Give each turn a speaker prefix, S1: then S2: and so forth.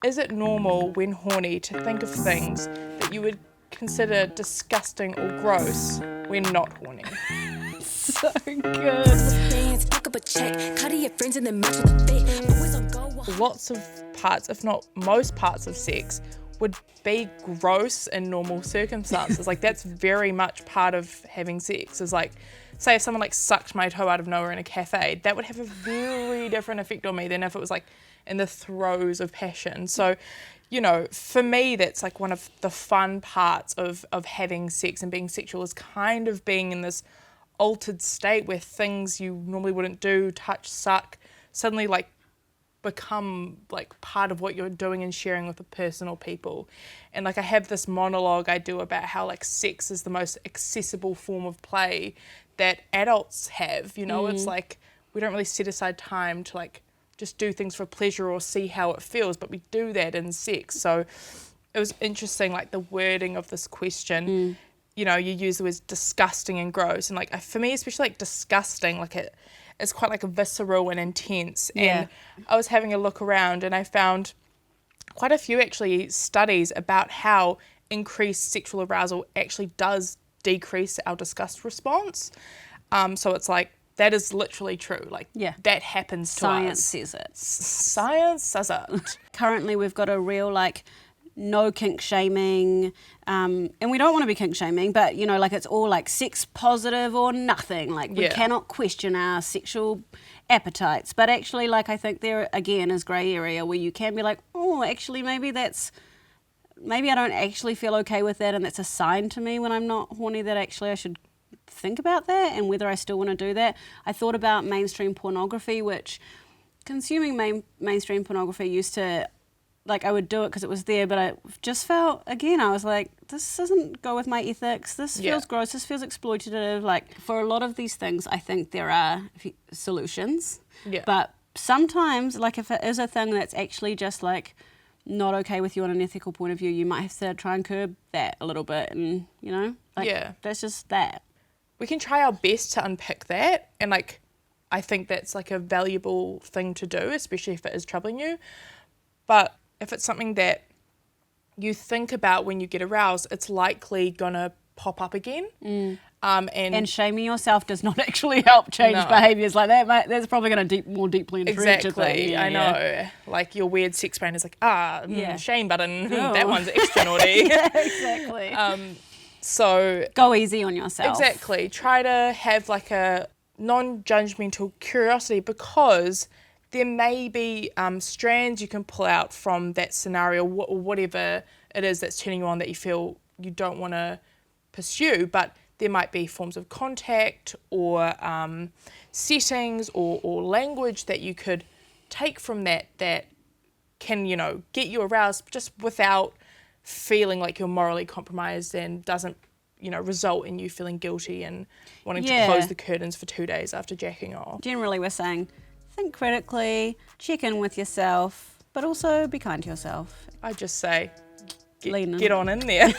S1: Is it normal when horny to think of things that you would consider disgusting or gross when not horny?
S2: So good.
S1: Lots of parts, if not most parts of sex, would be gross in normal circumstances. Like that's very much part of having sex. Is like, say if someone like sucked my toe out of nowhere in a cafe, that would have a very different effect on me than if it was like in the throes of passion. So, you know, for me, that's like one of the fun parts of having sex and being sexual is kind of being in this altered state where things you normally wouldn't do, touch, suck, suddenly like become like part of what you're doing and sharing with a person or people. And like I have this monologue I do about how like sex is the most accessible form of play that adults have, you know. It's like we don't really set aside time to like just do things for pleasure or see how it feels, but we do that in sex. So it was interesting, like the wording of this question. You know, you use the words disgusting and gross, and like for me especially like disgusting, like it's quite like visceral and intense.
S2: Yeah.
S1: And I was having a look around and I found quite a few actually studies about how increased sexual arousal actually does decrease our disgust response. So it's like that is literally true. Like that happens to
S2: Science
S1: us.
S2: says it.
S1: Science says it.
S2: Currently we've got a real like no kink shaming, and we don't want to be kink shaming, but you know, like it's all like sex positive or nothing. Like we cannot question our sexual appetites, but actually like I think there again is grey area where you can be like, oh, actually maybe I don't actually feel okay with that, and that's a sign to me when I'm not horny that actually I should think about that and whether I still want to do that. I thought about mainstream pornography, which consuming mainstream pornography used to, like I would do it because it was there, but I just felt, again, I was like, this doesn't go with my ethics. This feels gross. This feels exploitative. Like for a lot of these things, I think there are solutions.
S1: Yeah.
S2: But sometimes, like if it is a thing that's actually just like not okay with you on an ethical point of view, you might have to try and curb that a little bit, and you know, like that's just that.
S1: We can try our best to unpick that, and like I think that's like a valuable thing to do, especially if it is troubling you. But if it's something that you think about when you get aroused, it's likely gonna pop up again. And
S2: shaming yourself does not actually help change behaviours like that, mate. That's probably going to more deeply entrench a thing.
S1: I know. Like your weird sex brain is like, shame button, that one's extra naughty.
S2: Exactly.
S1: So
S2: go easy on yourself.
S1: Exactly. Try to have like a non-judgmental curiosity, because there may be strands you can pull out from that scenario, or whatever it is that's turning you on that you feel you don't want to pursue, but there might be forms of contact or settings or language that you could take from that can, you know, get you aroused just without feeling like you're morally compromised and doesn't, you know, result in you feeling guilty and wanting to close the curtains for 2 days after jacking off.
S2: Generally, we're saying think critically, check in with yourself, but also be kind to yourself.
S1: I just say,
S2: Lean in.
S1: get on in there.